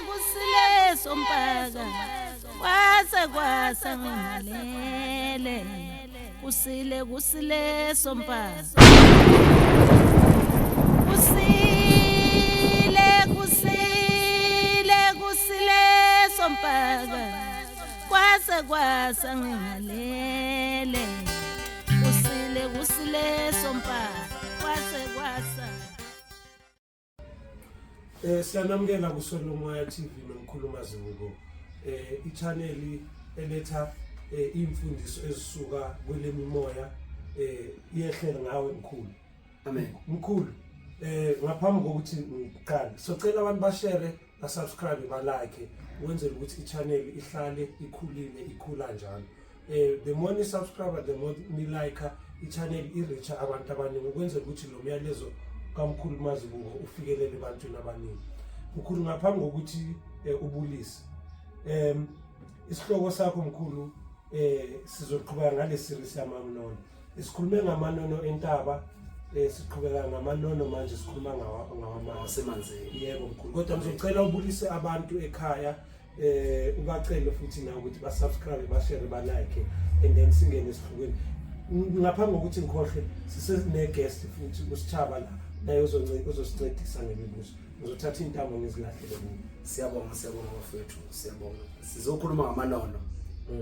kusile sompaka kwasa ngalele kusile sompaka kusile sompaka kwasa ngalele kusile sompaka kwasa. Siyanamukela kuSolomoya TV nomkhuluma Zulu i-channel eletha imfundiso ezisuka kwelemimoya iyehlela ngawe mkhulu. Amen. Mkhulu ngaphambi kokuthi ngiqale socela abantu bashare ba subscribe ba like ukwenzela ukuthi i-channel ihlale ikhulile ikhula njalo. The more ni subscriber the more ni like i-channel i-reach abantu abaningi ukwenzela ukuthi lo myalezo kamkhulu Mazibuko ufikelele ebantwini abaningi. Mkhulu ngaphambi kokuthi ubulise isihloko sakho mkhulu sizoqhubeka ngale series yamanono. Isikhulume ngamanono entaba siqhubeka ngamanono manje sikhuluma ngawasemanzini. Yebo mkhulu. Kodwa ngizocela ubulise abantu ekhaya ubacele futhi na ukuthi ba subscribe ba share ba like and then singene esihlukweni. Ngaphambi kokuthi ngikhohle sisene guest futhi uSithaba la naye uzosincedisa ngemibuzo. Ngizothatha intamo ngizilahlele kubo. Siyabonga bafethu, siyabonga. Sizokhuluma ngamanono.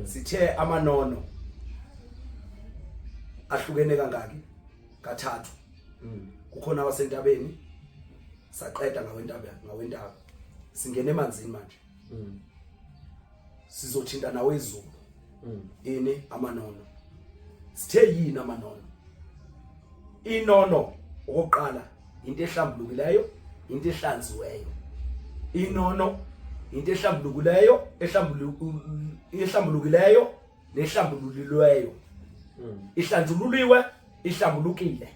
Sithe amanono ahlukene kangaki? Kathathu. Kukhona abasentabeni saqeda ngawentaba. Singene emanzini manje. Sizothinta nawe izulu. Ini amanono. Sithe yini amanono? Inono okokuqala into ehlambulukileyo, into ehlanziweyo. Inono into ehlambulukileyo, ehlambulukileyo nehlambululilweyo. Ihlanjululiwe, ihlambulukile.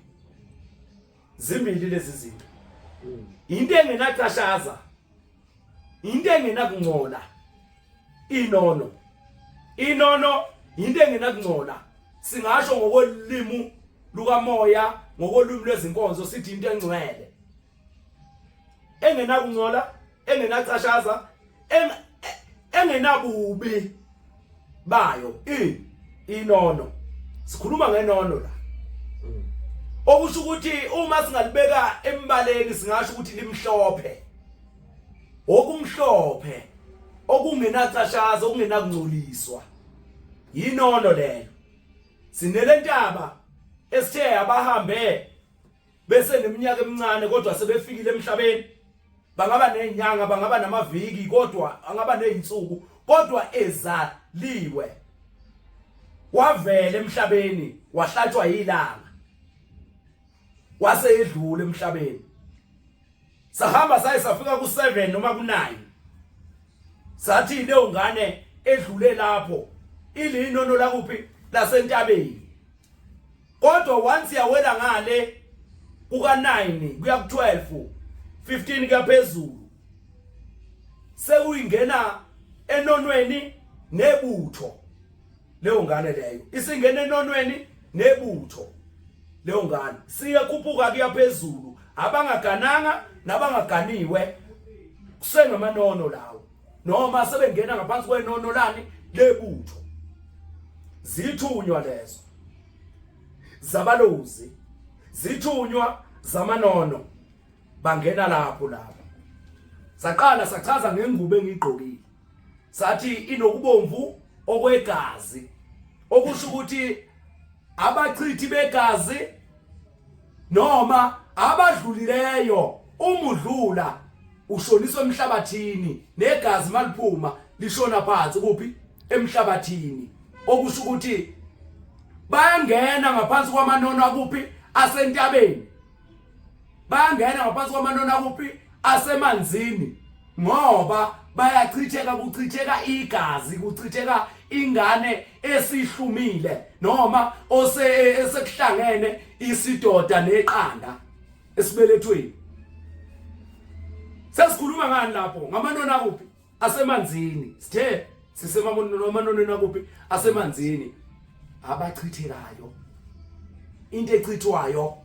Zimbili lezi zinto. Into engenaqashaza, into engenakungcola. Inono into engenakungcola. Singasho ngokolimi lukamoya, ngokolimi lwezinkonzo sithi into engcwele. Engenakungcola, engenaqashaza, engenabubi bayo. Inono. Sikhuluma ngenono la. Okusho ukuthi uma singalibeka embaleni singasho ukuthi limhlophe. Okumhlophe, okungenaqashaza, okungenakungcoliswa. Yinono lelo. Sinele ntaba esithe abahambe bese neminyaka emincane kodwa sebefikile emhlabeni. Bangaba nezinyanga, bangaba namaviki kodwa angaba nezinsuku kodwa ezaliwe. Wavela emhlabeni, wahlatshwa ilanga. Wase edlule emhlabeni. Sahamba safika ku7 noma ku9. Sathi leyo ngane edlule lapho ilinono la kuphi lasentabeni. Kodwa once yawela ngale kuka9 kuya ku12 15 kaphezulu sekuyingena enonweni nebutho. Leyo ngane leyo isingena enonweni nebutho. Leyo ngane siyakhuphuka kuyaphezulu abangagananga nabangaganiwe kusengamanono lawo noma sebengena ngaphansi kwenono lani lebutho. Zithunywa lezo zabalozi, zithunywa zamanono bangena lapho. Saqala sachaza ngengubo engigqokile. Sathi inokubomvu okwegazi. Okusho ukuthi abachithi begazi noma abadlulileyo umudlula ushoniswa emhlabathini negazi maliphuma lishona phansi kuphi emhlabathini. Okusho ukuthi bayangena ngaphansi kwamanono akuphi asentabeni. Bayangena ngaphansi kwamanono akuphi asemanzini ngoba bayachitheka, kuchitheka igazi, kuchitheka ingane esihlumile noma esekuhlangene isidoda neqanda esibelethweni. Sesikhuluma ngani lapho? Ngamanono akuphi asemanzini. Sithe sisemamanonweni akuphi asemanzini abachithekayo. Into echithwayo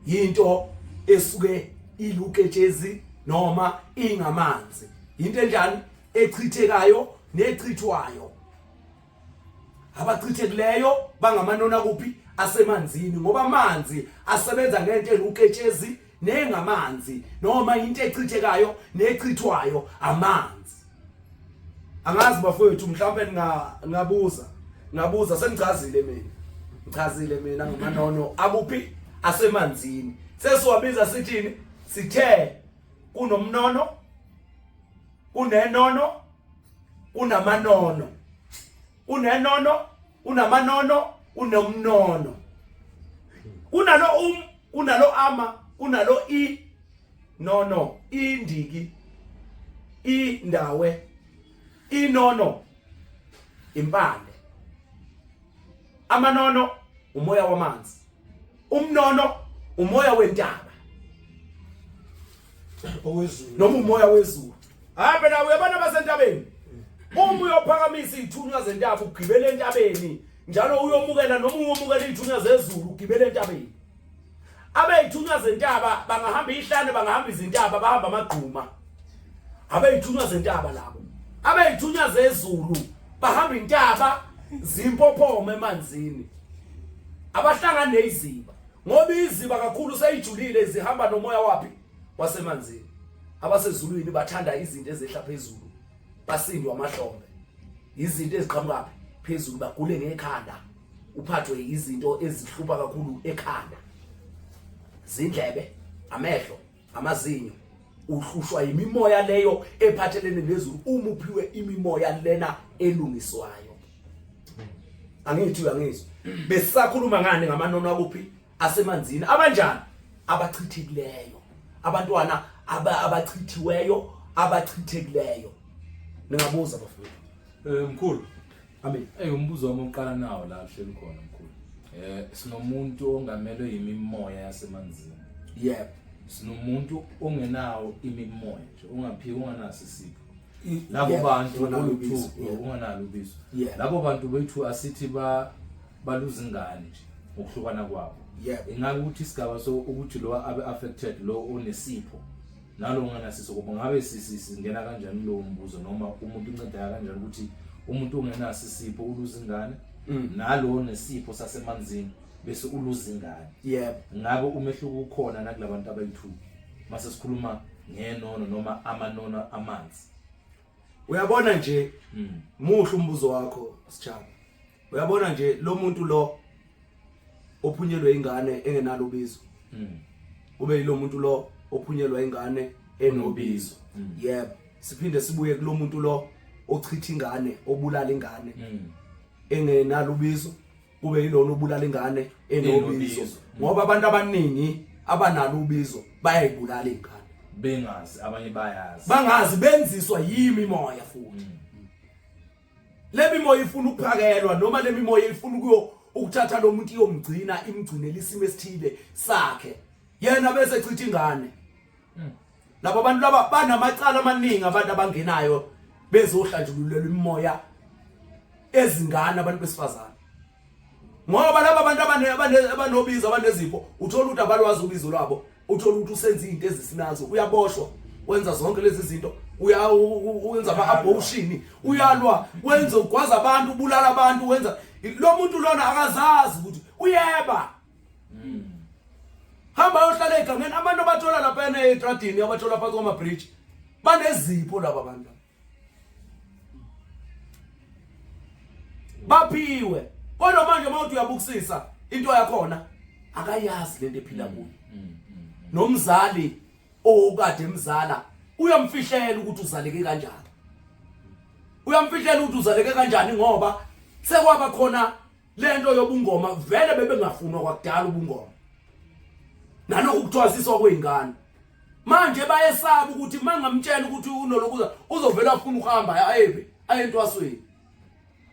yinto esuke iluketshezi noma ingamanzi. Into enjani echithekayo nechithwayo. Abachithekileyo bangamanona kuphi asemanzini ngoba amanzi asebenza ngento eluketshezi nengamanzi noma into echithekayo nechithwayo amanzi. Angazi bafowethu mhlawumbe ngabuza sengichazile mina. Ngichazile mina ngamanono akuphi asemanzini. Sesiwabiza sithini? Sithe kunomnono, kunenono, kunamanono. Unenono, unamanono, unomnono. Kunalo kunalo ama, kunalo I, nono, indiki, indawe, inono, impande. Amanono, umoya wamanzi. Umnono, umoya wentaba. Owezulu. Noma umoya wezulu. Phela uyabona basentabeni. Uma uyophakamisa izithunywa zentaba ugibele entabeni, njalo uyomukela noma uyomukela izithunywa zezulu ugibele entabeni. Abezithunywa zentaba bangahamba ihlane bangahamba izintaba bahamba amagquma. Abezithunywa zentaba labo. Abezithunywa zezulu bahamba intaba zimpophoma emanzini. Abahlangana neziba. Ngoba iziba kakhulu seyijulile zihamba nomoya wapi wasemanzini. Abasezulwini bathanda izinto ezehla phezulu. Basindwa amahlombe. Izinto eziqhamuka phezulu bagule ngekhanda. Uphathwe izinto ezihlupa kakhulu ekhanda. Zindlebe, amehlo, amazinyo. Uhlushwa imimoya leyo ephathelene nezulu uma uphiwe imimoya lena elungiswayo. Angithi uyangizwa. Besisakhuluma ngane ngamanono akuphi asemanzini abanjani abachithekileyo. Abantwana abachithiweyo abachithekileyo. Ningabuza bafowethu. Mkhulu. Amen. Umbuzo wami oqala nawo la hleli khona mkhulu. Sinomuntu ongamelwe imimoya yasemanzini. Yebo. Sinomuntu ongenawo imimoya nje ungaphi unganaso isipho. Labo bantu oluthu unganalo ubizo. Labo bantu bethu asithi baluza ingane nje ukuhlukana kwabo. Ingabe ukuthi isigaba so ukuthi lo abe affected lo onesipho nalo unganasiso kuba ngabe singena kanjani lo mbuzo noma umuntu unceda kanjani ukuthi umuntu ongenaso isipho uluza ingane nalo onesipho sasemanzini bese uluza ingane. Ngabe umehluko ukhona nakulabantu abayi2 mase sikhuluma ngenono noma amanono amanzi. Uyabona nje muhle umbuzo wakho Sitshaba. Uyabona nje lo muntu lo ophunyelwe ingane engenalo ubizo. Ube yilo muntu lo ophunyelwa ingane enobizo. Yebo. Siphinde sibuye kulo muntu lo ochitha ingane obulala ingane engenalo ubizo. Kube yilona obulala ingane enobizo. Ngoba abantu abaningi abanalo ubizo bayayibulala ingane. Bengazi abanye bayazi. Bangazi benziswa yimi moya futhi. Le mimoya ifuna ukuphakelwa noma le mimoya ifuna ukuthatha lo muntu iyomgcina imgcinele isimo esithile sakhe. Yena bese echitha ingane. Labo abantu laba banamacala amaningi abantu abangenayo bezohlanjululelwa imimoya ezingane abantu besifazana. Ngoba laba abantu abanobizo abanezipho uthola ukuthi abalwazi ubizo lwabo. Uthola ukuthi usenza izinto ezisinazo uyaboshwa wenza zonke lezi zinto uyenza ama-abortion uyalwa wenza ugwaza abantu ubulala abantu wenza lo muntu lona akazazi ukuthi uyeba. Hamba yohlala egangeni abantu abathola lapha etradini abathola phansi kwama-bridge banezipho laba bantu baphiwe kodwa manje mawuthi uyabukisisa into yakhona akayazi lento ephila kuyo. Nomzali okade emzala uyamfihlela ukuthi uzaleke kanjani. Uyamfihlela ukuthi uzaleke kanjani ngoba sekwaba khona lento yobungoma vele bebengafunwa kwakudala ubungoma. Nalokho kuthwasiswa kweingane. Manje bayesaba ukuthi mangamtshela ukuthi unolokuza uzovela afuna ukuhamba ayentwasweni.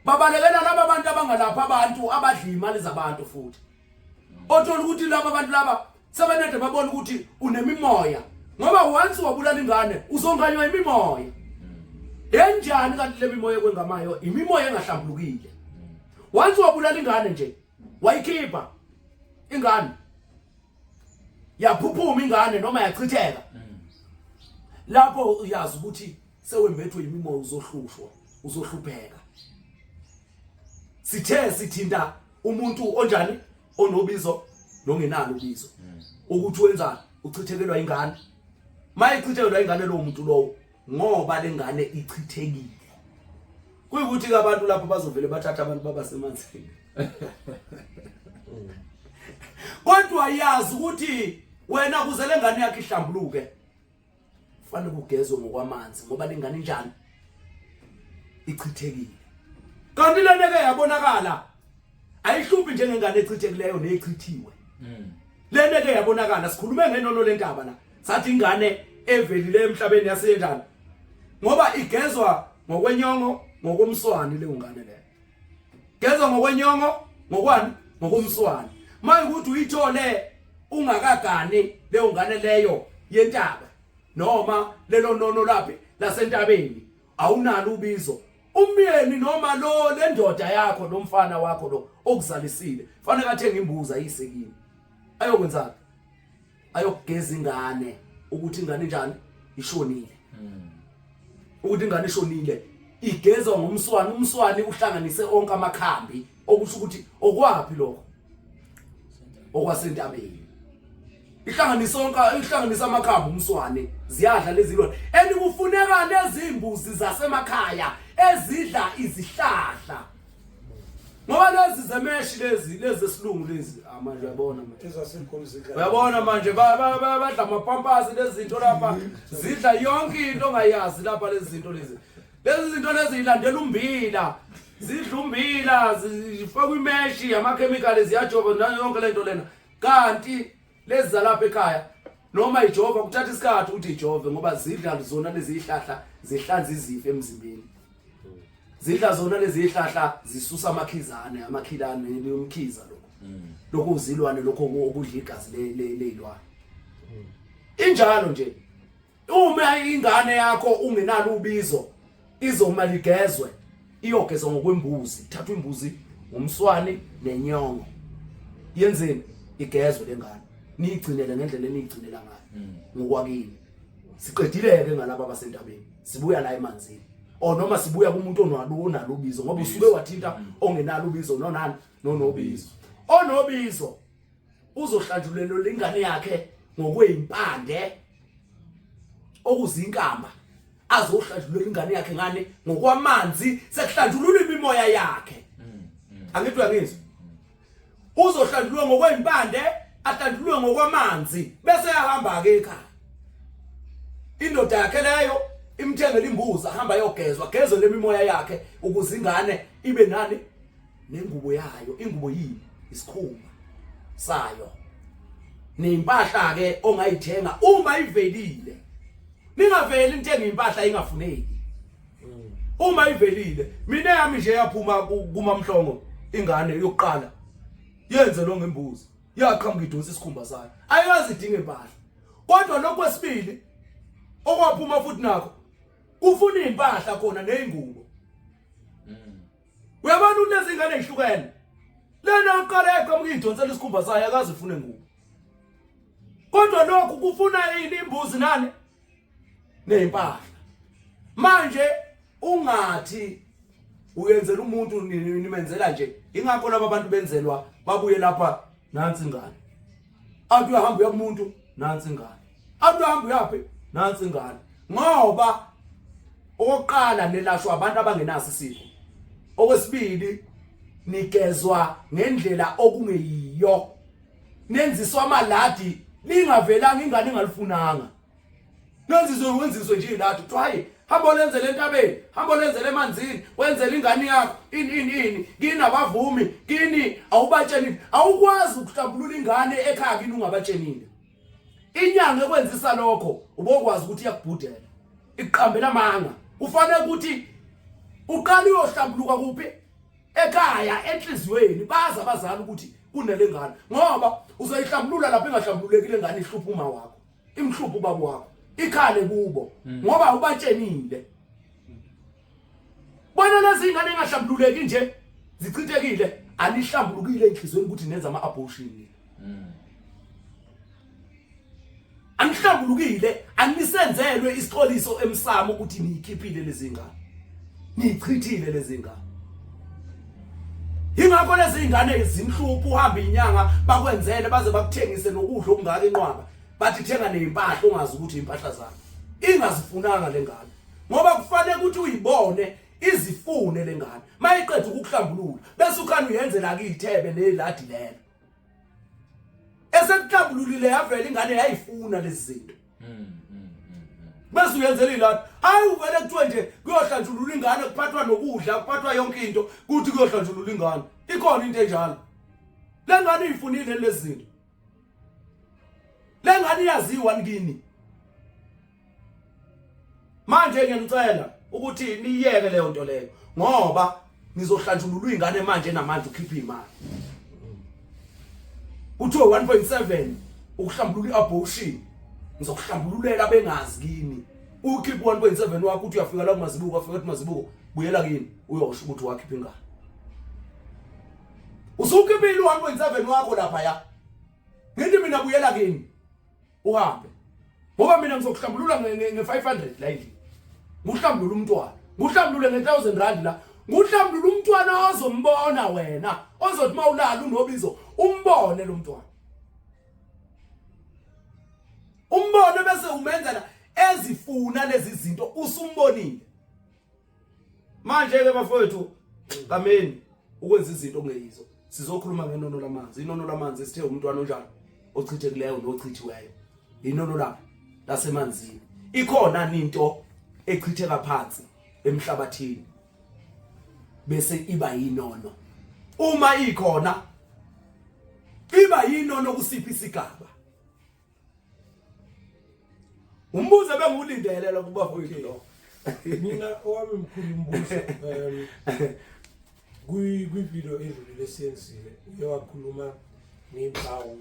Babalekela laba abantu abangalapha abantu abadla imali zabantu futhi. Othola ukuthi laba abantu laba sebenede babona ukuthi unemimoya ngoba once wabulala ingane uzonganywa imimoya. Enjani kanti le mimoya kwengamayo imimoya engahlambulukile. Once wabulala ingane nje wayikhipha ingane yaphuphuma ingane noma yachitheka lapho uyazi ukuthi sewembethwe imimoya uzohlupheka. Sithe sithinta umuntu onjani onobizo nongenalo ubizo ukuthi wenzani uchithekelwa ingane. Mayichithekelwa ingane lo muntu lowo ngoba lengane ichithekile. Kuyikuthi abantu lapho bazovele bathatha abantu babasemanzini. Kodwa yazi ukuthi wena kuze lengane yakhe ihlambuluke kufanele kugezwe ngokwamanzi ngoba lengane njani ichithekile. Kanti lento ke yabonakala ayihluphi njengengane echithekileyo neyichithiwe. Lento ke yabonakala sikhulume ngenono lentaba la. Sathi ingane evelile emhlabeni yasenjani ngoba igezwa ngokwenyongo ngokomswani leyo ngane leyo. Gezwa ngokwenyongo ngokwani ngokomswani. Mayikuthi uyithole ungakagani leyo ngane leyo yentaba noma lelo nono laphi lasentabeni awunalo ubizo. Umyeni noma lo lendoda yakho nomfana wakho lo okuzalisile fanele athenga imbuzi ayisekini ayokwenza ayokugeza ingane ukuthi ingane njani ishonile. Ukuthi ingane ishonile igezwa ngomswani. Umswani uhlanganise onke amakhambi okusho ukuthi okwapi lokho okwasentabeni ihlanganisa amakhambi umswane ziyadla lezi lona kufuneka lezi imbuzi zasemakhaya ezidla izihlahla ngoba lezi zemeshi lezi esilungu lezi manje uyabona uyabona manje badla amapampasi lezi zinto lapha zidla yonke into ongayazi lapha lezi zinto lezi ilandela umbila zidla umbila zifaka imeshi amakhemikhali ziyajova nayo yonke lento lena. Kanti lezi zalapha ekhaya noma ijova kuthatha isikhathi ukuthi ijove ngoba zidla zona lezi ihlahla zihlanza izifo emzimbeni. Zidla zona lezi ihlahla zisusa amakhilane umkhiza lokho uzilwane lokho okudla igazi lezilwane. Injalo nje uma ingane yakho ungenalo ubizo izoma ligezwe iyogezwa ngokwembuzi. Thatha imbuzi ngomswani nenyongo yenzeni igezwe lengane niyigcinele ngendlela eniyigcinela ngayo ngokwakini. Siqedile ke ngalabo abasentabeni sibuya la emanzini noma sibuya kumuntu onalo ubizo ngoba usuke wathinta ongenalo ubizo nonani nonobizo. Onobizo uzohlanjulelwa lengane yakhe ngokweyimpande okuzinkamba azohlanjulelwa ingane yakhe ngane ngokwamanzi sekuhlanjulula imimoya yakhe. Angithi uyangizwa? Uzohlanjulwa ngokweyimpande ahlanjulwe ngokwamanzi bese yahamba ke ekhaya. Indoda yakhe leyo imthengele imbuzi ahamba yogezwa gezwe lemimoya yakhe ukuze ingane ibe nani nengubo yayo. Ingubo yini? Isikhumba sayo. Nempahla ke ongayithenga uma ivelile. Ningaveli nithenga impahla ingafuneki. Uma ivelile mina yami nje yaphuma kumamhlongo ingane yokuqala yenze lo ngembuzi yaqhamuka idonsa isikhumba sayo ayazi idinga impahla. Kodwa lokho kwesibili okwaphuma futhi nakho kufuna impahla khona nezingubo. Uyabona ulezi ingane ezihlukene lena uqala yaqhamuka idonsela isikhumba sayo akazi ufune ngubo. Kodwa lokho kufuna imbuzi nani nempahla. Manje ungathi uyenzela umuntu nimenzela nje ingakho laba bantu benzelwa babuye lapha nansi ingane. Athi uyahamba uya kumuntu nansi ingane. Athi uyahamba uyapi nansi ingane. Ngoba oqala nelashwa abantu abangenaso isifo. Okwesibili nikezwa ngendlela okungeyiyo. Nenziswa amaladi lingavelanga ingane ingalifunanga. Wenziswe nje ladi hayi hamba lenzele entabeni hamba lenzele emanzini wenzele ingane yakho ini kini abavumi kini awubatshenile awukwazi ukuhlambulula ingane ekhaya kini ungabatshenile. Inyanga ekwenzisa lokho ubokwazi ukuthi yakubhudela iqambela amanga. Kufanele ukuthi uqala uyohlambuluka kuphi ekhaya enhlizweni baza abazali ukuthi kunele ngane ngoba uzoyihlambulula lapha engahlambululekile ngane ihlupha uma wakho imhlupha ubaba wakho ikhale kubo ngoba ubatshenile. Bona lezi ingane engahlambululeki nje zichithekile anihlambulukile enhlizweni ukuthi nenza ama-abortion. anihlambulukile anisenzelwe isixoliso emsamo ukuthi niyikhiphile lezi ngane nichithile lezi ngane ingakho lezi ngane ezimhluphu uhamba inyanga bakwenzele baze bakuthengise nokudla okungaka enqwaba bathi thenga nezimpahla ongazi ukuthi impahla zakho ingazifunanga lengane ngoba kufanele ukuthi uyibone izifune lengane mayiqeda ukuhlambulula bese ukhana uyenzela kuyithebe neladi lelo esekuhlambululile yavela ingane yayifuna lezi zinto bese uyenzela iladi hayi uvele kuthiwe nje kuyohlanjulula ingane kuphathwa nokudla kuphathwa yonke into kuthi kuyohlanjulula ingane ikhona into enjalo lengane ifunile lezi zinto lengane iyaziwa ngini manje ngiyanicela ukuthi niyeke leyo nto leyo ngoba nizohlanjululwa ingane manje namanje ukhipha imali uthiwe 1.7 ukuhlambulula iabortion ngizokuhlambululela bengazi kini ukhipha 1.7 wakho uthi uyafika la kumazibuko afika ethi mazibuko buyela kini uyosho ukuthi wakhipha ingane usukhiphile 1.7 wakho lapha ya ngithi mina buyela kini uhambe ngoba mina ngizokuhlambulula nge500 la endlini nguhlambulula umntwana nguhlambulule nge1000 rand la nguhlambulula umntwana ozombona wena ozothi mawulala unobizo umbone lo mntwana umbone bese umenzela ezifuna lezi zinto usumbonile manje ke bafowethu kameni ukwenza izinto ngeyizo sizokhuluma ngenono lamanzi inono lamanzi sithe umntwana onjalo ochithekileyo nochithiweyo inono lapha lasemanzini ikhona into echitheka phansi emhlabathini bese iba yinono uma ikhona iba yinono kusiphi isigaba umbuzo bengulindelela kuba mfowethu lo mina owami mkhulu umbuzo kwi-video edlule lesiyenzile uyakhuluma ngempawu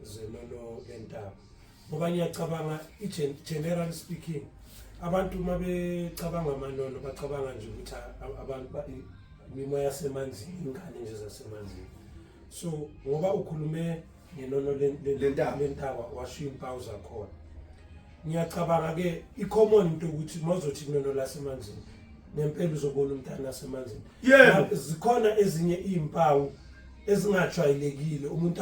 zenono lentaba ngoba ngiyacabanga general speaking abantu mabecabanga amanono bacabanga nje ukuthi abantu imimoya yasemanzini ingane nje zasemanzini so ngoba ukhulume ngenono lentaba washo impawu zakhona ngiyacabanga ke i-common into ukuthi mazothi inono lasemanzini nempela uzobona umntana wasemanzini zikhona ezinye izimpawu ezingajwayelekile umuntu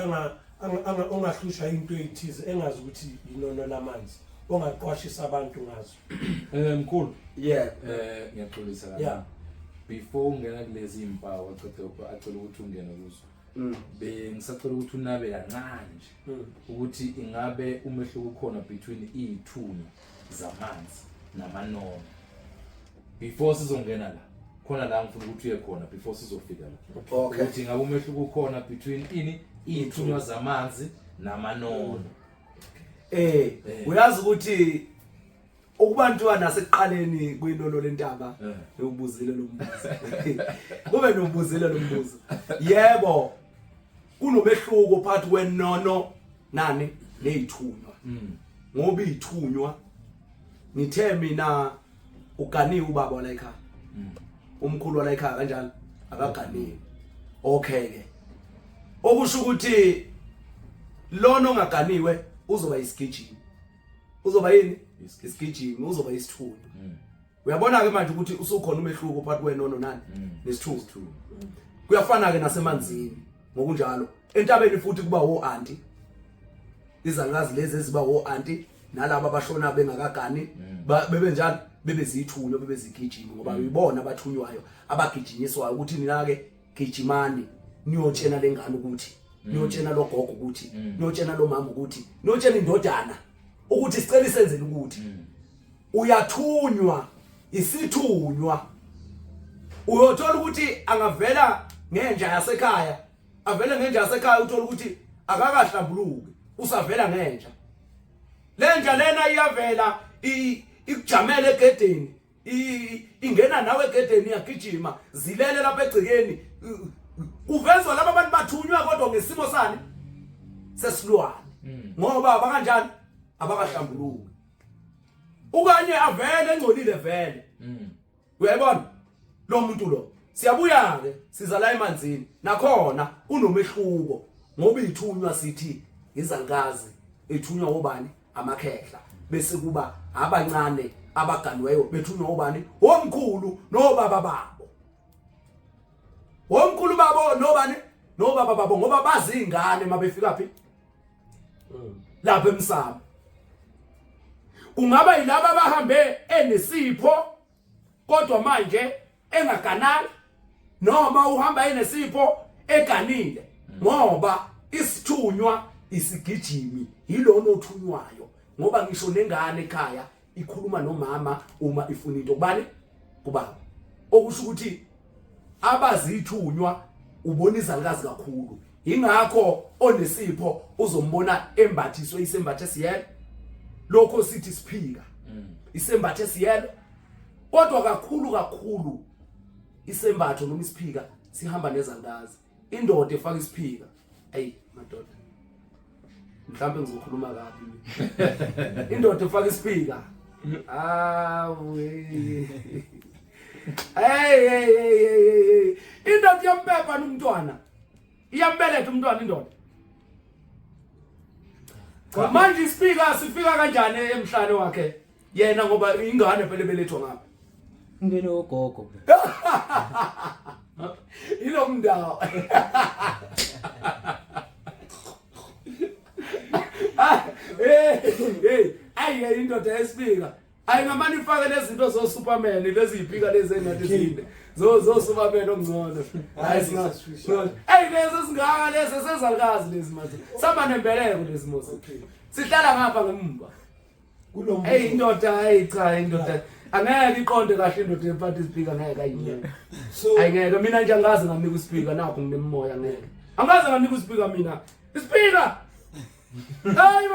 ongahlushwa into ezithize engazi ukuthi inono lamanzi ongaqwashisa abantu ngazo mkhulu ngiyaxolisa la before ungena kulezi impawu acela ukuthi ungene kuzo bengisacela ukuthi unabe kancane ukuthi ingabe umehluko ukhona between izithunywa zamanzi namanono before sizongena la khona la ngifuna ukuthi uye khona before sizofika la ukuthi ngabe umehluko ukhona between izithunywa zamanzi namanono uyazi ukuthi ukubantwana nasekuqaleni kwinono lentaba ubuzile lo mbuzo kube nobuzile lo mbuzo yebo kunomehluko phakathi kwenono nani nezithunywa ngoba izithunywa ngithe mina uganiwe ubaba wala ekhaya umkhulu wala ekhaya kanjalo akaganiwe okay ke okusho ukuthi lona ongaganiwe uzoba isigijimi uzoba yini isigijimi uzoba isithunywa uyabona ke manje ukuthi usukhona umehluko phakathi kwenono nani nesithunywa kuyafana ke nasemanzini ngokunjalo entabeni futhi kuba wo auntie izangazi lezi eziba wo auntie nalabo abashona bengakagani bebe njalo bebe zithunywa bebe zigijima ngoba uyibona abathunywayo abagijinyiswayo ukuthi nina ke gijimani niyotshena lengane ukuthi niyotshena lo gogo ukuthi niyotshena lo mama ukuthi niyotshena indodana ukuthi sicela isenzele ukuthi uyathunywa isithunywa uyothola ukuthi angavela ngenja yasekhaya avela ngenja yasekhaya uthola ukuthi akakahlambuluki usavela ngenja lenja lena iyavela ikujamela egedeni ingena nawe egedeni iyagijima zilele lapha egcikeni uvezwa laba abantu bathunywa kodwa ngesimo sani sesilwane ngoba abakanjani abakahlambuluki ukanye avele engcolile vele uyayibona lo muntu lo siyabuya ke siza la emanzini nakhona unomehluko ngoba ithunywa sithi izangazi ethunywa obani amakhehla bese kuba abancane abaganiweyo bethunywa obani omkhulu nobaba babo omkhulu babo nobani nobaba babo ngoba bazi ingane mabefika phi lapha emsamo kungaba yilabo abahambe enesipho kodwa manje engaganali noma uhamba enesipho eganile ngoba isithunywa isigijimi yilona othunywayo ngoba ngisho nengane ekhaya ikhuluma nomama uma ifuna into kubani kubaba okusho ukuthi abazithunywa ubonisa likazi kakhulu ingakho onesipho uzombona embathiswe isembathe siyelo lokho sithi siphika isembathe siyelo kodwa kakhulu isembatho noma isiphika sihamba nezandazi indoda efaka isiphika hey madoda mhlambe ngizokhuluma kabi indoda efaka isiphika we hey indoda yampepa nomntwana iyambeletha umntwana indoda manje isipika sifika kanjani emhlane wakhe yena ngoba ingane phela belethwa ngapha ngene ogogo ilo mndawo hey indoda yesipika ayingamani ifake lezinto zo Superman lezi iphika lezi engathi zinde zo Superman ongcono hayi singasho hey lezi singaka lezi sezalikazi lezi manje saba nembeleko lezi mosi sihlala ngapha ngemva kulo hey indoda hey cha indoda angeke iqonde kahle indoda ephathi ispeaker ngeke ayinyeke so ayingeke mina nje angazi ngamnika ispeaker nakho nginemoya ngeke angazi ngamnika ispeaker mina ispeaker ay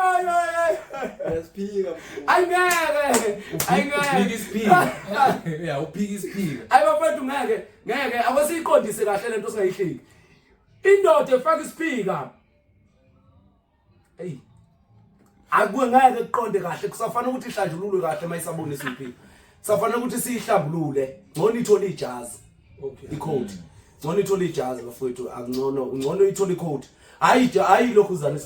Speaker. ayingeke speaker yeah uphika speaker ay bafethu ngeke awasiqondise kahle lento singayihleki indoda efaka ispeaker hey akuwe ngeke kuqonde kahle kusafanele ukuthi ihlanjululwe kahle mayisabonisa iphika safanele ukuthi siyihlambulule ngcono ithola ijazi okay icode ngcono ithola ijazi bafethu ngcono ithola icode hayi lokhu uzana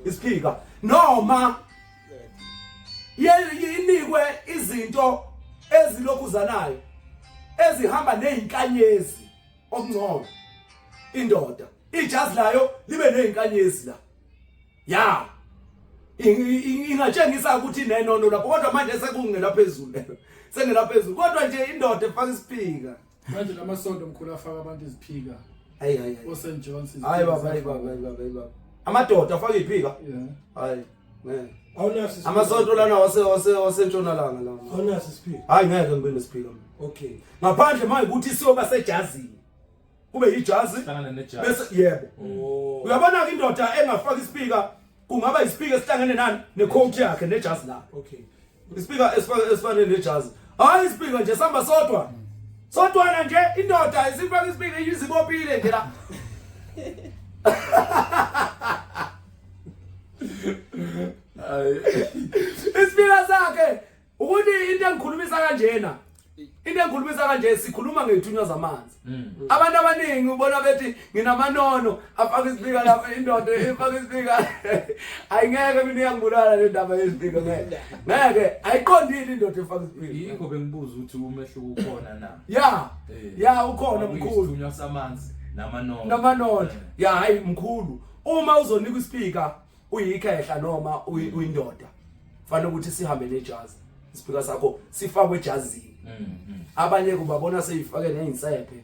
isiphika noma yinikwe izinto ezilokhuzanayo ezihamba nezinkanyezi okungcono indoda ijazi layo libe nezinkanyezi la ya ingatshengisa ukuthi nenono lapho kodwa manje sekungena phezulu sengena phezulu kodwa nje indoda efaka isiphika manje lamasonto mkhulu afaka abantu iziphika hayi oSt John's hayi baba amadoda afaka iziphika yeah hayi awunasi amasonto lana wasentshonalanga la awunasi speak hayi ngeke ngibe nesiphika okay ngaphandle manje ukuthi siyoba sejazini kube ijazi hlangana nejazi bese yebo uyabona ke indoda engafaka ispeaker kungaba ispeaker esihlangene nani necoat yakhe nejazi la okay ispeaker esifanele nejazi hayi ispeaker nje samba sodwana nje indoda isifaka ispeaker izibopile nje la ispeaker sakhe ukuthi into engikhulumisa kanjena into engikhulumisa kanje sikhuluma ngethunywa zamanzi abantu abaningi ubona bethi nginamanono afaka ispeaker lapha indoda efaka ispeaker ayingeke mina iyangibulala le ndaba yespeaker ngeke ayiqondile indoda efaka ispeaker yikho bengibuza ukuthi umehluko ukhona na ya ukhona mkhulu isithunywa samanzi namanono ya hayi mkhulu uma uzonika ispeaker uyikhehla noma uyindoda fanele ukuthi sihambe nejazi ispeaker sakho sifakwe ejazini abanye kubabona seyifake nezinsephe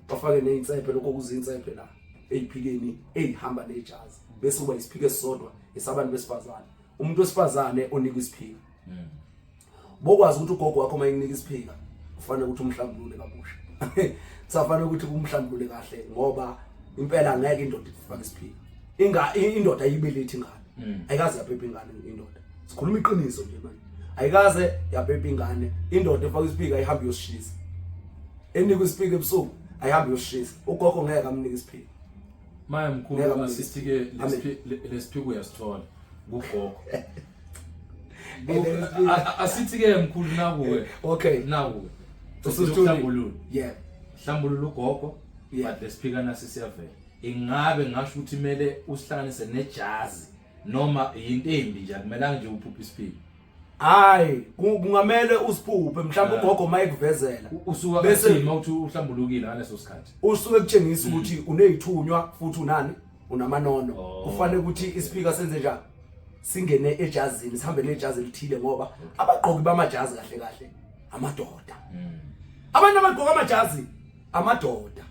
bafake nezinsephe lokho kuzinsephe la eziphikeni ezihamba nejazi bese kuba isiphike esisodwa esabantu besifazane umuntu wesifazane onika isiphika bokwazi ukuthi ugogo wakho mayinika isiphika kufanele ukuthi umhlambulule kabusha safanele ukuthi umhlambulule kahle ngoba impela ngeke indoda ifake isiphika indoda ayibelethi ingane ayikaze yaphepha ingane indoda sikhuluma iqiniso nje manje ayikaze yaphepha ingane indoda efaka isiphika ayihambi yosishisa enika isiphika ebusuku ayihambi yosishisa ugogo ngeke amnike isiphika manje mkhulu asithike lesiphiko uyasithola kugogo asithike mkhulu nakuwe okay nakuwe usuhlambulule yeah hlambulula ugogo but lesiphika nasi siyavela ingabe ngasho ukuthi mele usihlanganise nejazi noma into embi nje akumelanga nje uphuphe isiphila hayi kungamele usiphuphe mhlawumbe ugogo mayekuvezela usuka bese bese mawuthi uhlambulukile ngaleso sikhathi usuke kutshengisa ukuthi unezithunywa futhi unani unamanono kufanele ukuthi isiphika senze njani singene ejazini sihambe nejazi elithile ngoba abagqoki bamajazi kahle kahle amadoda abantu abagqoka amajazi amadoda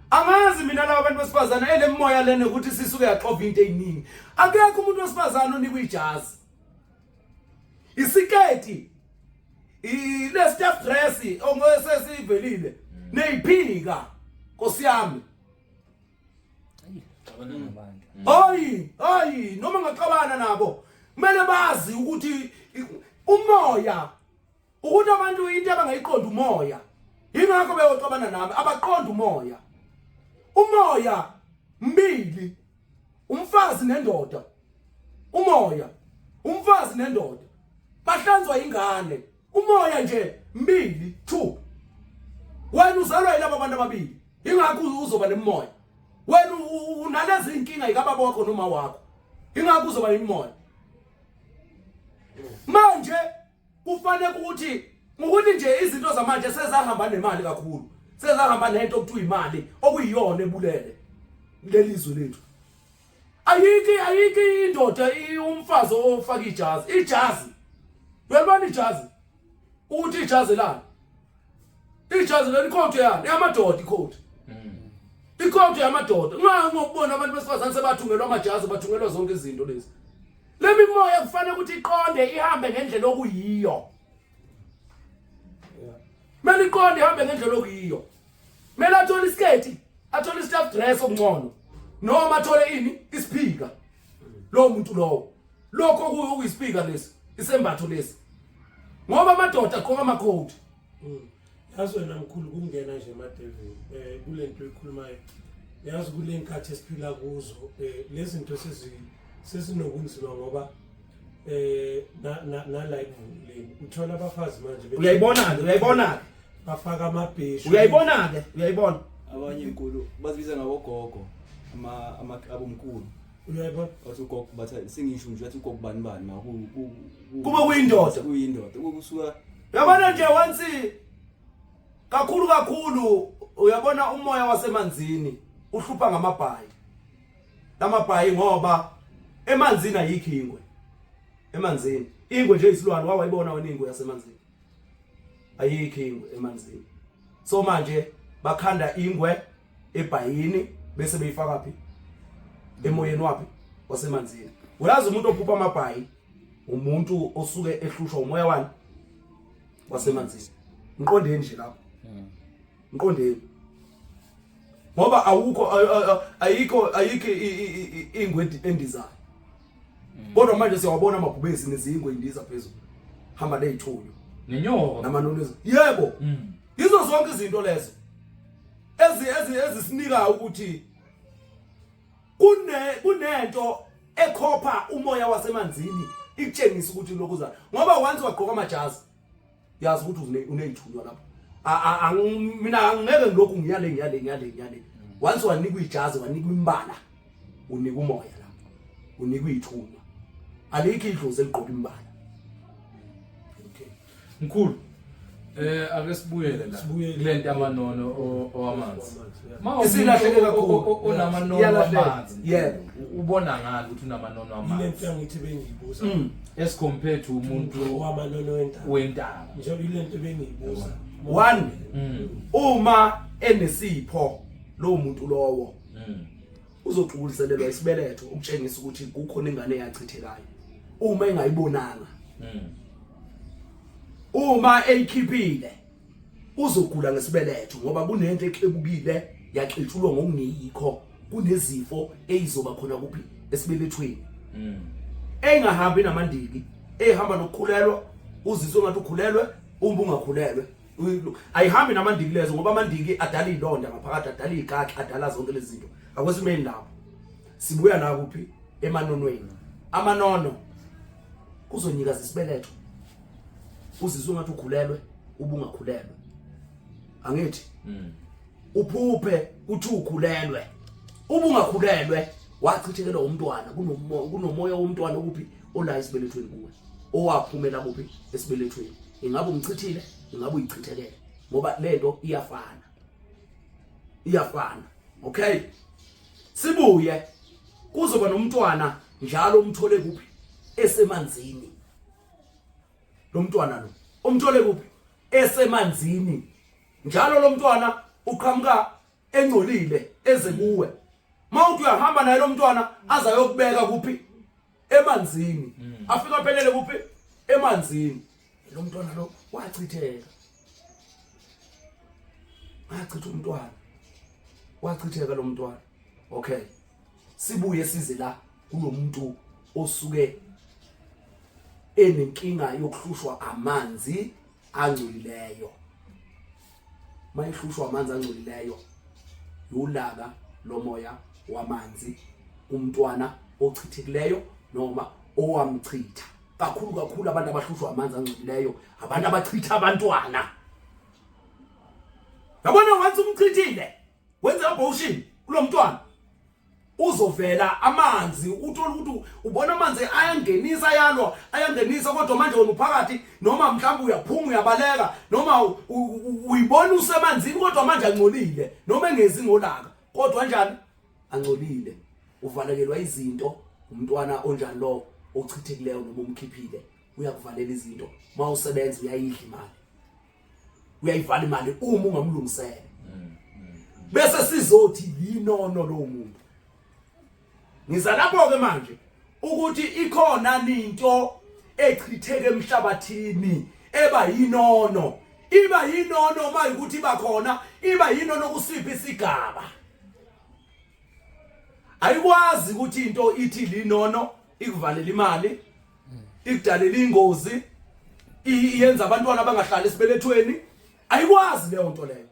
angazi mina laba abantu besifazana elemoya lene ukuthi sisuke yaxova into eyiningi akekho umuntu wesifazana onikwe ijazi isiketi ile staff dress ongosesivelile neyiphika nkosiyami hayi noma ngaxabana nabo kumele bazi ukuthi umoya ukuthi abantu into abangayiqonda umoya ingakho beyoxabana nami abaqonda umoya mbili umfazi nendoda umfazi nendoda bahlanzwa ingane umoya nje mbili 2 wena uzalwa yilabo abantu ababili ingakho uzoba nemoya wena unalezi inkinga ikababa wakho noma wakho ingakho uzoba nemoya manje kufanele ukuthi nje izinto zamanje sezahamba nemali kakhulu sezahamba nento okuthiwa imali okuyiyona ebulele lelizwe lethu ayiki indoda umfazi ofaka ijazi uyabona ijazi ukuthi ijazi la ijazi lekhotho yani yamadoda ikhotho ikhotho yamadoda ngokubona abantu besifazane sebathungelwa amajazi bathungelwa zonke izinto lezi lemimoya kufanele ukuthi iqonde ihambe ngendlela okuyiyo mele iqonde ihambe ngendlela okuyiyo mele athole isketi athole staff dress okungcono noma athole ini isiphika lo muntu lowo lokho kuyispika lesi isembatho lesi ngoba amadoda agqoka amacoat yazi wena mkhulu kungena nje emadevini kulento ekhulumayo yazi kule nkathi esiphila kuzo lezi zinto sezinobunzima ngoba na like uthola abafazi manje uyayibona bafaka amabheshu uyayibona abanye inkulu bazibiza ngabogogo abomkhulu uyayibona wathi ugogo bathi singisho nje wathi ugogo bani ma kube kuyindoda kusuka uyabona nje once kakhulu uyabona umoya wasemanzini uhlupha ngamabhayi lamabhayi ngoba emanzini ayikho ingwe nje isilwane wawayibona wena ingwe yasemanzini ayikho ingwe emanzini so manje bakhanda ingwe ebhayini bese beyifaka phi emoyeni wapi wasemanzini uyazi umuntu ophupha amabhayi umuntu osuke ehlushwa umoya wani wasemanzini ngiqondeni nje lapho ngiqondeni ngoba ayikho ingwe endizayo kodwa manje siyawabona amabhubesi nezingwe indiza phezulu hamba leyithunywa nenyoka namanono yebo yizo zonke izinto lezo ezisinika ukuthi kunento ekhopha umoya wasemanzini ikutshengisa ukuthi lokuza ngoba once wagqoka amajazi yazi ukuthi uneyithunywa lapho mina ngeke ngilokhu ngiyale once wanikwa ijazi wanikwa imbala unika umoya lapho unikwa ithunywa alikho idlozi eliqoqa imbala okay mkhulu ake sibuyele la kulento amanono owamanzi isilahleke kakhulu onamanono amanzi ubona ngani ukuthi unamanono amanzi ilento ngithi bengiyibuza as compared to umuntu wamanono wentanga nje ilento bengiyibuza one uma enesipho lo muntu lowo uzoxukuliselelwa isibeletho ukutshengisa ukuthi kukhona ingane eyachithekayo uma engayibonanga uma eyikhiphile uzogula ngesibeletho ngoba kunento exebukile yaxetshulwa ngokungiyikho kunezifo ezizoba khona kuphi esibelethweni engahambi namandiki ehamba nokukhulelwa uzizwe ngathi ukhulelwe uma ungakhulelwe ayihambi namandiki lezo ngoba amandiki adala izilonda ngaphakathi adala izikakhe adala zonke lezi zinto akwesimeni lapho sibuya la kuphi emanonweni amanono kuzonyikaza isibeletho uzizwe ngathi ukhulelwe ubungakhulelwe angithi uphuphe uthi ukhulelwe ubungakhulelwe wachithekelwa umntwana kunomoya womntwana kuphi ola esibelethweni kuwe owaphumela kuphi esibelethweni ingabe umchithile ingabe uyichithekele ngoba lento iyafana okay sibuye kuzoba nomntwana njalo umthole kuphi esemanzini lo mntwana lo umthole kuphi esemanzini njalo lo mntwana uqhamuka engcolile eze kuwe mawuthi uyahamba naye lo mntwana azayokubeka kuphi emanzini afika phelele kuphi emanzini lo mntwana lo wachitheka wachitheka lo mntwana okay sibuye size la kulomuntu osuke enenkinga yokuhlushwa amanzi angcolileyo mayihlushwa amanzi angcolileyo yolaka lomoya wamanzi umntwana ochithekileyo noma owamchitha kakhulu abantu abahlushwa amanzi angcolileyo abantu abachitha abantwana yabona wathi umchithile wenza abortion kulo mntwana uzovela amanzi uthola ukuthi ubona amanzi ayangenisa kodwa manje wena uphakathi noma mhlawumbe uyaphunga uyabaleka noma uyibona usemanzini kodwa manje angcolile noma engezi ngolaka kodwa kanjani angcolile uvalekelwa izinto umntwana onjani lo ochithekileyo noma umkhiphile uyakuvalela izinto mawusebenza uyayidla imali uyayivala imali uma ungamlungisela bese sizothi yinono lo muntu ngiza lapho ke manje ukuthi ikhona into echitheke emhlabathini eba yinono iba yinono mayikuthi bakhona iba yinono kusiphi isigaba ayikwazi ukuthi into ithi linono ikuvalela imali ikudalela ingozi iyenza abantwana abangahlali esibelethweni ayikwazi leyo nto leyo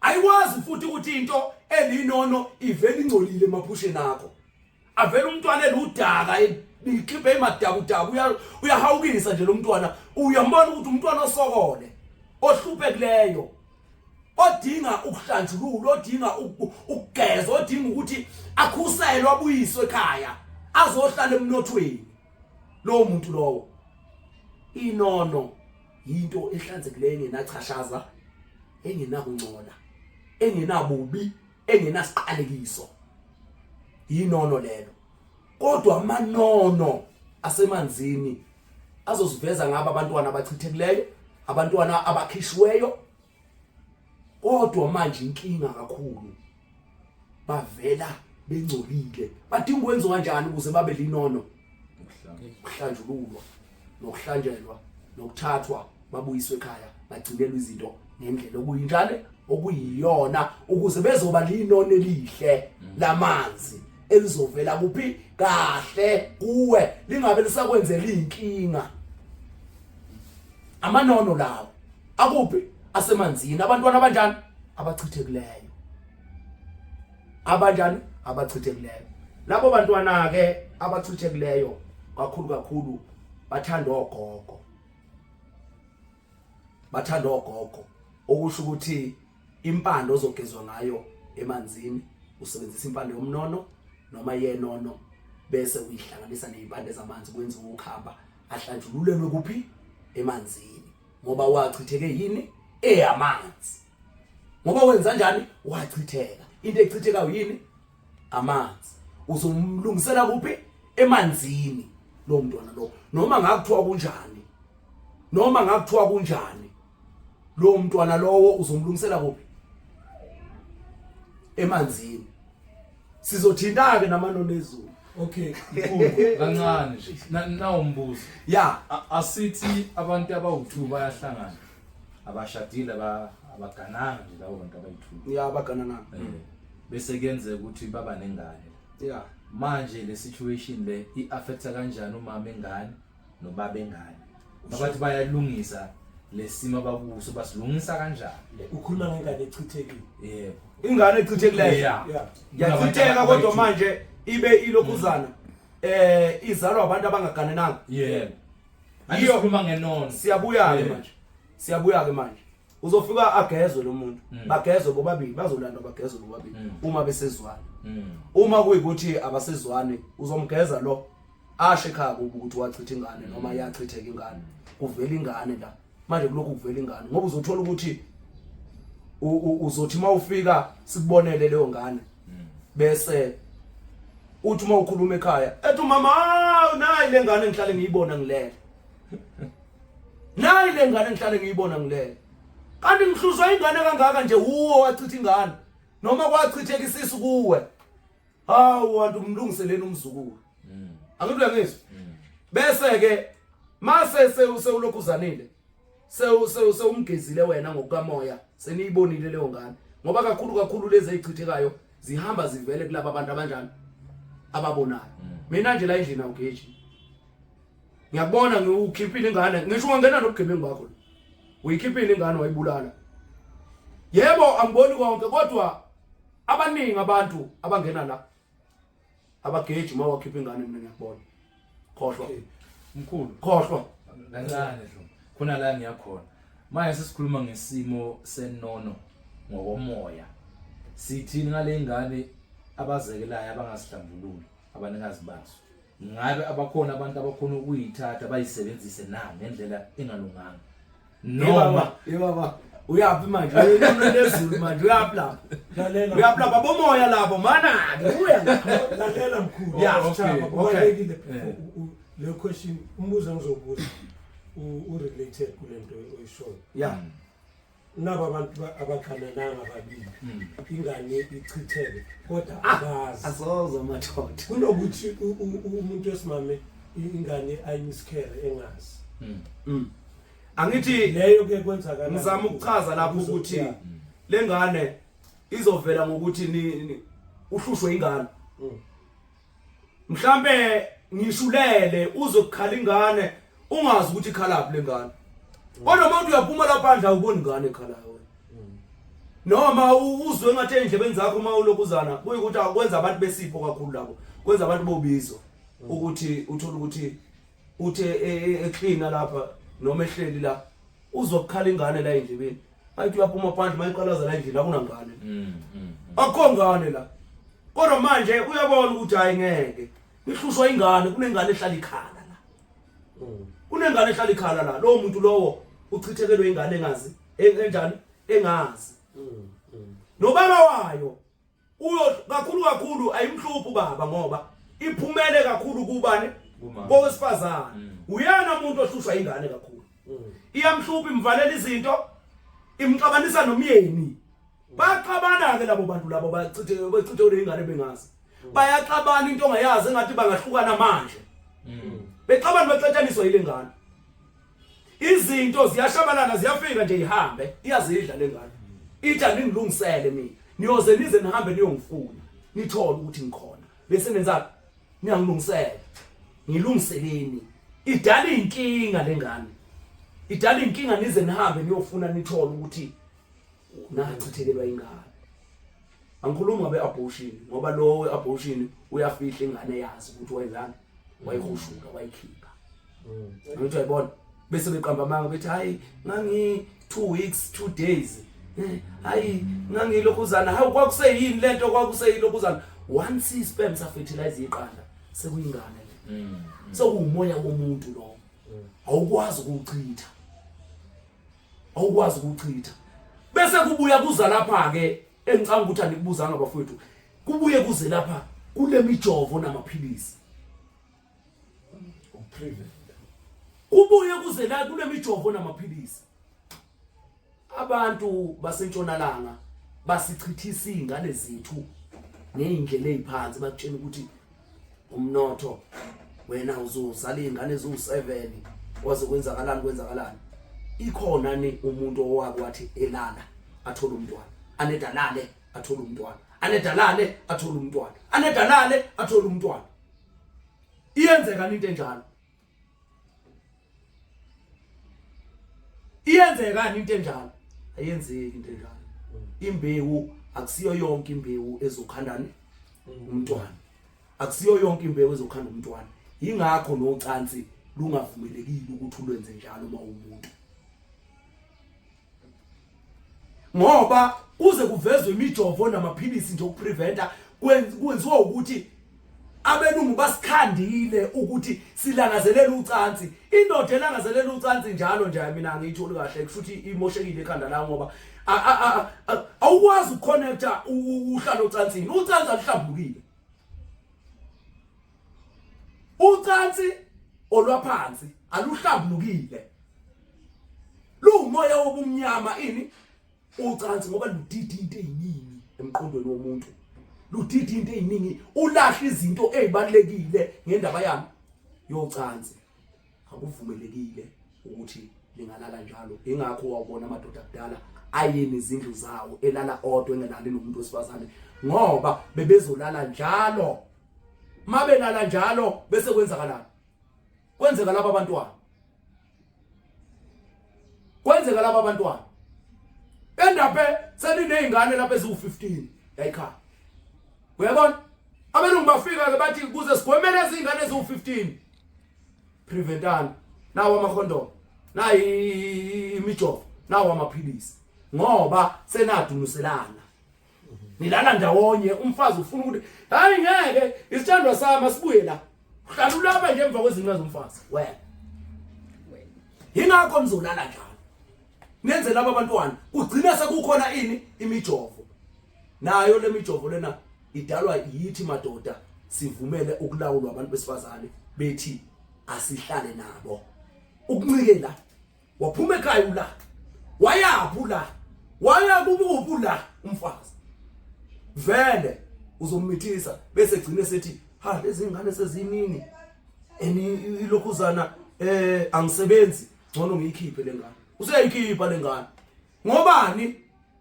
ayikwazi futhi ukuthi into elinono ivela ingcolile emaphusheni akho avela umntwana eludaka ikhiphe emadabudabu uyahawukisa nje lo mntwana uyambona ukuthi umntwana osokole ohluphekileyo odinga ukuhlanjululwa odinga ukugeza odinga ukuthi akhuselwe abuyiswe ekhaya azohlala emnothweni lo muntu lowo inono into ehlanzekileyo engenachashaza engenakungcola engenabubi engenasiqalekiso yinono lelo kodwa amanono asemanzini azosiveza ngaba abantwana abachithekileyo abantwana abakhishweyo kodwa manje inkinga kakhulu bavela bengcolile badinga ukwenza kanjani ukuze babe linono ukuhlanjululwa nokuhlanjelwa nokuthathwa babuyiswe ekhaya bagcinelwe izinto ngendlela okuyinjalo okuyiyona ukuze bezoba linono elihle lamanzi elizovela kuphi kahle kuwe lingabe lisakwenzela inkinga amanono lawo akuphi asemanzini abantwana abanjani abachithekileyo abanjani abachithekileyo labo bantwana ke abachithekileyo kakhulu bathanda ogogo okusho ukuthi impande ozogezwa ngayo emanzini usebenzisa impande yomnono noma yenono bese uyihlanganisa nezimpande zamanzi kwenza ukukhamba ahlanjululelwe kuphi emanzini ngoba wachitheke yini eyamanzi ngoba wenza kanjani wachitheka into echithekayo yini amanzi uzomlungisela kuphi emanzini lo mntwana lo noma ngakuthiwa kunjani lo mntwana lowo uzomlungisela kuphi emanzini sizothinta ke namano nezulu okay kancane nje na umbuzo ya asithi abantu abawu2 bayahlangana abashadile abagananga nje lawo bantu abayi2 ya baganana bese kuyenzeka ukuthi baba nengane ya manje le situation le iaffecta kanjani umama engane nobaba engane abathi bayalungisa lesimo abakuso basilungisa kanjani ukhuluma ngengane echithekile yebo ingane echithekile yachitheka kodwa manje ibe ilokhuzana izalwa abantu abangaganenanga yebo Angikhuluma ngenono. Siyabuya ke manje. uzofika agezwe lo muntu bagezwe bobabili bazolanda bagezwe bobabili uma besezwana uma kuyikuthi abasezwane uzomgeza lo ashe ekhaya kuba ukuthi wachitha ingane noma yachitheka ingane kuvela ingane la manje kuloko kuvela ingane ngoba uzothola ukuthi uzothi mawufika sikubonele leyo ngane bese uthi uma ukhuluma ekhaya ethi mama nayi le ngane ngihlale ngiyibona ngilele nayi le ngane ngihlale ngiyibona ngilele kanti ngihlushwa ingane kangaka nje uwo wachitha ingane noma kwachitheka isisu kuwe hawu wantu kumlungiseleni umzukulu angidwe ngizwe bese ke mase sewulokhu uzanile sewumgezile wena ngokukamoya seniyibonile leyo ngane ngoba kakhulu lezi ezichithekayo zihamba zivele kulabo abantu abanjani ababonayo mina nje la endlini awugeji ngiyabona ngiukhiphile ingane ngisho ungangena nobugebengu bakho uyikhiphile ingane wayibulala yebo angiboni konke kodwa abaningi abantu abangena la abageji uma wakhipha ingane mina ngiyabona khohlwa mkhulu khohlwa kancane dlo khona la ngiyakhona manje sesikhuluma ngesimo senono ngokomoya sithi ngale ngane abazekelayo abangasihlambululi abanikazi baso ngabe abakhona abantu abakhona ukuyithatha bayisebenzise nami ngendlela engalunganga noma yebaba uyaphi manje uyenezulu manje uyaphi bomoya labo mana uya lalela mkhulu Yeah, okay, okay. le question umbuzo ngizobuza urelated kulento oyishoyo yeah naba abantu abakhanananga babili ingane ichitheke kodwa abazi asoza mathotho kunokuthi umuntu wesimame ingane ayimiskere engazi angithi leyo ke kwenzakala ngizama ukuchaza lapho ukuthi lengane izovela ngokuthi ni uhlushwe ingane mhlambe ngishulele uzokukhala ingane ungazi ukuthi ikhala lengane kodwa umuntu uyaphuma laphandla ubona ingane ekhalayo noma uzwe ngathi endlebeni zakho uma ulokuzana kuyikuthi akwenza abantu besipho kakhulu labo kwenza abantu bobizo ukuthi uthola ukuthi uthe eclean lapha noma ehleli la uzokukhala ingane la endlebeni ayithi uyaphuma phandle mayiqalaza la endlini akunangane akho ngane la kodwa manje uyabona ukuthi hayi ngeke ihlushwa ingane kunengane ehlala ikhala la kunengane ehlala ikhala la lo muntu lowo uchithekelwe ingane engazi enjani engazi nobaba wayo uyo kakhulu ayimhluphi baba ngoba iphumele kakhulu kubani kowesifazana uyena umuntu ohlushwa ingane kakhulu iyamhluphi imvalela izinto imxabanisa nomyeni baxabana ke labo bantu labo bachithekele ingane bengazi bayaxabana into ongayazi engathi bangahlukana manje bexabana baxetshaniswa yile ngane izinto ziyashabalana ziyafika nje ihambe iyazidla lengane ithi angilungisele mina niyoze nize nihambe niyongifuna nithole ukuthi ngikhona bese nenzani niyangilungisela ngilungiseleni idala inkinga lengane idala inkinga nize nihambe niyofuna nithole ukuthi nachithekelwa ingane angikhulumi ngabe abortion ngoba lo we-abortion uyafihla ingane yazi ukuthi wayenzani wayihushuka wayikhipha ngithi uyayibona bese beqamba amanga bethi hayi ngangi 2 weeks 2 days hayi ngangilokhuzana hayi kwakuseyini lento kwakuseyilokhuzana once isperm safertilize iqanda sekuyingane sekuumoya womuntu lo awukwazi ukuchitha bese kubuya kuza lapha ke engicanga ukuthi andikubuzanga abafowethu kubuye kuze lapha kule mijovo namaphilisi kubuye kuze la kule mijovo namaphilisi abantu basentshonalanga basichithisa ingane zethu neindlela eziphansi bakutshela ukuthi umnotho wena uzozala ingane ezu7 waze kwenzakalani ikhona ni umuntu owake wathi elala athola umntwana anedalale athola umntwana anedalale athola umntwana anedalale athola umntwana iyenzeka into enjalo ayenzeki into enjalo imbewu akusiyo yonke imbewu ezokhandana umntwana akusiyo yonke imbewu ezokhanda umntwana ingakho nocansi lungavumelekile ukuthi ulwenze njalo uma umuntu ngoba kuze kuvezwe imijovo namaphilisi nje ukupreventa kwenziwa ukuthi abelungu basikhandile ukuthi silangazelela ucansi. Indoda elangazelela ucansi njalo nje mina ngiyitholi kahle kushuthi imoshekile ekhanda la ngoba awukwazi ukuconnecta uhlalo ucansini. Ucansi aluhlambulukile. Ucansi olwaphansi aluhlambulukile. Lumoya wobumnyama ini ucansi ngoba ludidi into eziningi emqondweni womuntu. Ludidi into eziningi ulahla izinto ezibalekile ngendaba yami yocansi. Akuvumelekile ukuthi lingalala njalo. Ingakho wabona amadoda akudala ayeni izindlu zawo elala odwa engelali nomuntu wesifazane ngoba bebezolala njalo. Mabelala njalo bese kwenzakalani? Kwenzeka laba abantwana. Kwenzeka laba abantwana. Endaphe selinezingane lapha eziwu15 yayikhaya. Uyabona? Abelungu bafika ke bathi kuze sigwemele izingane eziwu15. Preventana. Nawo amakhondom. Nayi imijovo. Nawo amaphilisi. Ngoba senadunuselana. Nilala ndawonye umfazi ufuna ukuthi hayi ngeke isithandwa sami sibuye la. Hlala ulapha nje emva kwezinqa zomfazi. Wena. Yingakho nizolala njalo. Nenze laba abantwana kugcina sekukhona ini imijovo. Nayo le mijovo lena idalwa yithi madoda sivumele ukulawulwa abantu besifazane bethi asihlale nabo. Ukuncikela waphuma ekhaya ula. Wayaphula. Wayakububu la umfazi. Vele uzomithisa bese egcine sethi ha lezi ngane sezinini ilokhuzana angisebenzi ngcono ngiyikhiphe lengane. Useyikhipha lengane ngobani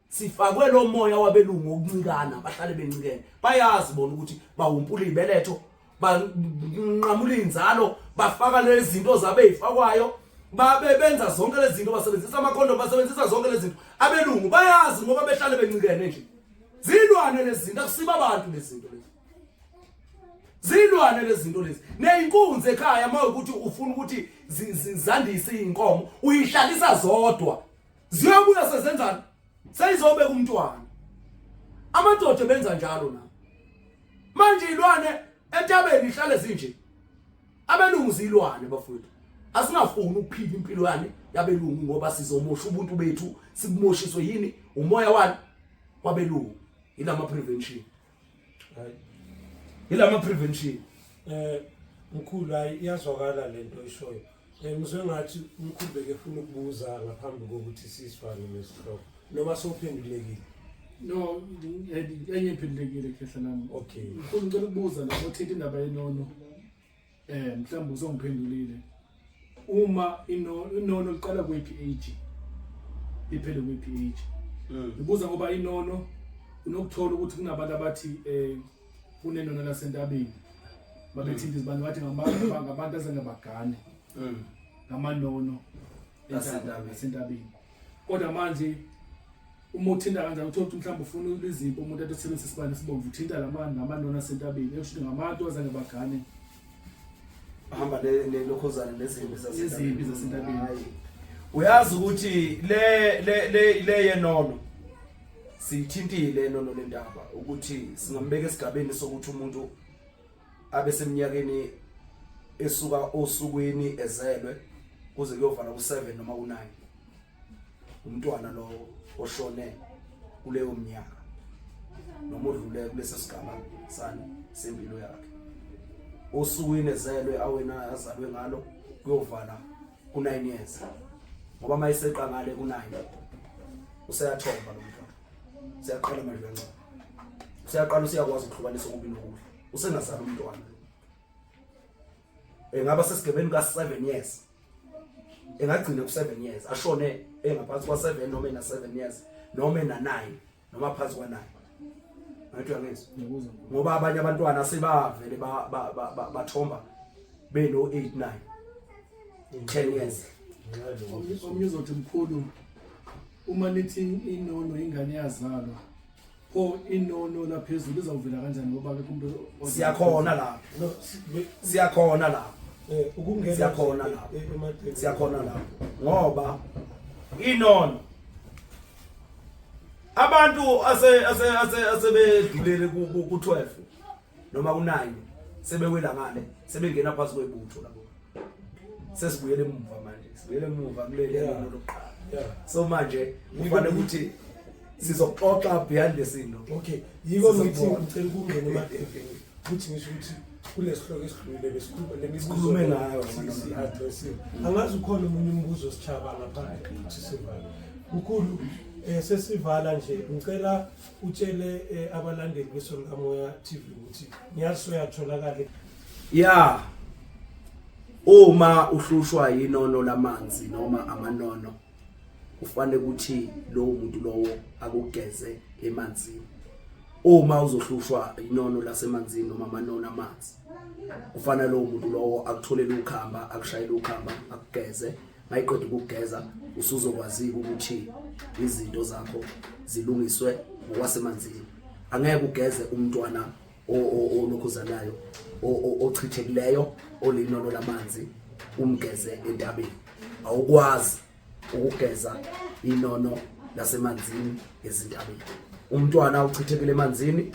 sifakwe lo moya wabelungu okuncikana bahlale bencikene bayazi bona ukuthi bawumpula ibeletho banqamula inzalo bafaka lezi zinto zabe ezifakwayo babe benza zonke lezi zinto basebenzisa amakhondom basebenzisa zonke lezi zinto abelungu bayazi ngoba behlale bencikene nje. Zilwane lezi zinto akusiba abantu lezi zinto lezi. Zilwane lezi zinto lezi. Neyinkunzi ekhaya mawukuthi ufuna ukuthi zandise inkomo uyihlalisa zodwa. Ziyobuya sezenzana. Seyizobeka umntwana. Amadoda benza njalo na. Manje ilwane entabeni ihlale zinje. Abelungu zilwane bafowethu. Asingafuni ukuphila impilo yami yabelungu ngoba sizomosha ubuntu bethu sikumoshiswe yini umoya wani wabelungu. Ilama prevention. Ilama prevention. Mkhulu hayi iyazwakala lento ishoyo. Ngizwe ngathi umkhulu bekefuna ukubuza ngaphambi kokuthi sisifane nesihloko noma sophendulekile. No, enye iphendulekile khehla nami. Okay. Mkhulu ngicela ukubuza lapho thethe indaba yenono. Mhlawumbe uzongiphendulile. Uma inono liqala kwiphi age? Iphele kwiphi age? Ngibuza ngoba inono unokuthola ukuthi kunabantu abathi kunenono lasentabeni. Babethinta izibani bathi ngabantu azengabagane. Ngamanono lasentabeni. Kodwa manje uma uthinta kanjani uthola ukuthi mhlawumbe ufuna izipho umuntu athosebenzisa isibani sibomvu uthinta namanono asentabeni ekusho ngabantu azengabagane. Hamba lelokhozana nezimbi zasentabeni. Uyazi ukuthi le yenono sithintile nono lendaba ukuthi singambeka esigabeni sokuthi umuntu abe seminyakeni esuka osukwini ezelwe kuze kuyovala ku7 noma ku9 umntwana lo oshone kuleyo minyaka noma udlule kulesi sigaba sani sempilo yakhe osukwini ezelwe awena azalwe ngalo kuyovala ku9 years ngoba mayiseqa ngale ku9 useyathomba lo mntwana siyaqala manje kancane siyaqala usiyakwazi ukuhlukanisa okubi nokuhle usengazali umntwana engaba sesigebeni ka7 years engagcina ku7 years ashone engaphansi kwa7 noma ena7 years noma ena9 noma phansi kwa9 ngathi uyangizwa ngoba abanye abantwana sebavele bathomba beno 8 9 10 years omnyuzo uthi mkhulu uma nithi inono ingane yazalwa pho inono laphezulu izawuvela kanjani ngoba ke umuntu siyakhona lapho siyakhona lapho ukungena siyakhona lapho ngoba inono abantu asebedlulele ku12 noma ku9 sebewela ngale sebengena phansi kwebutho labo sesibuyele emuva manje sibuyele emuva kuleli lokuqala so manje kufanele ukuthi sizoxoxa behind the scene. Okay, yiko ngithi ngicela ukungena emadevini ukuthi ngisho ukuthi kulesihloko esidlule Sikhulume ngayo address. Angazi ukhona umunye umbuzo sichaba ngaphandle ukuthi sivala. Ukhulu sesivala nje ngicela utshele abalandeli beSolikamoya TV ukuthi ngiyazi uyatholakala. Yeah. Uma uhlushwa yinono lamanzi noma amanono kufanele ukuthi lo muntu lowo akugeze emanzini. Uma uzohlushwa inono lasemanzini noma amanono amanzi kufanele lo muntu lowo akutholele ukhamba akushayele ukhamba akugeze mayiqeda ukugeza usuzokwazi ukuthi izinto zakho zilungiswe ngokwasemanzini. Angeke ugeze umntwana olokhuzanayo ochithekeleyo olinono lamanzi umgeze entabeni. Awukwazi ukugeza inono lasemanzini ezintabeni. Umntwana uchithekele emanzini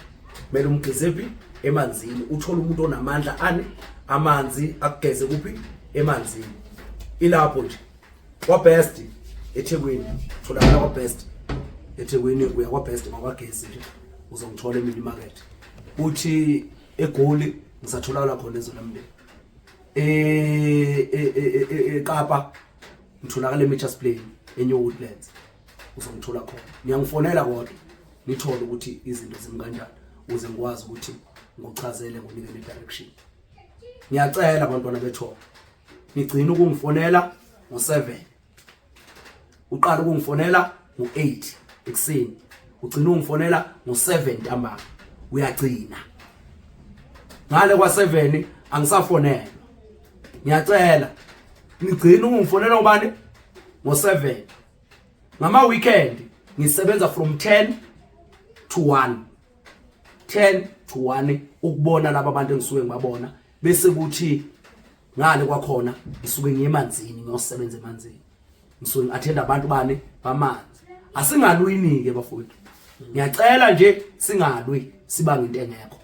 kumele umgezephi emanzini. Uthola umuntu onamandla amanzi akugeze kuphi emanzini. Ilapho nje kwaBest eThekwini tholakala kwaBest eThekwini uya kwaBest makwagesi nje uzongithola eMini Market. Uthi eGoli ngisatholakala khona ezolamndeni. eKapa ngitholakala eMitchers Plain eNew Woodlands uzongithola khona. Ngiyangifonela kodwa nithole ukuthi izinto zimkanjani uze ngikwazi ukuthi ngochazele ngonikele direction. Ngiyacela abantwana bethu ngigcina ukungifonela ngo7 uqala ukungifonela ngo8 ekseni ugcina ungifonela ngo7 ntambama uyagcina ngale kwa7 angisafonela. Ngiyacela ngigcina ungifonela ubani ngo7 ngama weekend ngisebenza from 10 to 1 ukubona laba bantu engisuke ngibabona bese kuthi ngale kwakhona ngisuke ngiyemanzini ngiyosebenza emanzini ngisuke ngiattenda abantu bani bamanzi. Asingalwini ke bafowethu. Ngiyacela nje singalwi sibanga into engekho.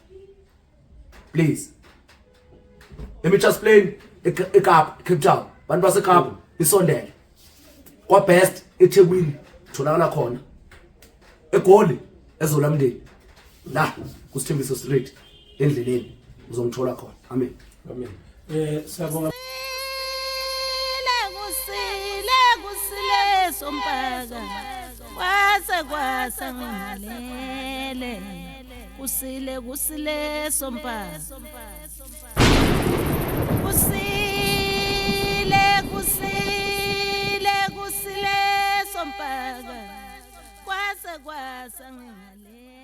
Please. eMitchers Plain eKapa Cape Town bantu baseKapa isondele. KwaBest eThekwini tholakala khona. eGoli ezolamndeni la kuSithembiso Street endleleni uzongithola khona. Amen. Amen. Siyabonga. Kusile sompaka kwasa ngalele kusile sompaka kusile sompaka kwasa ngalele.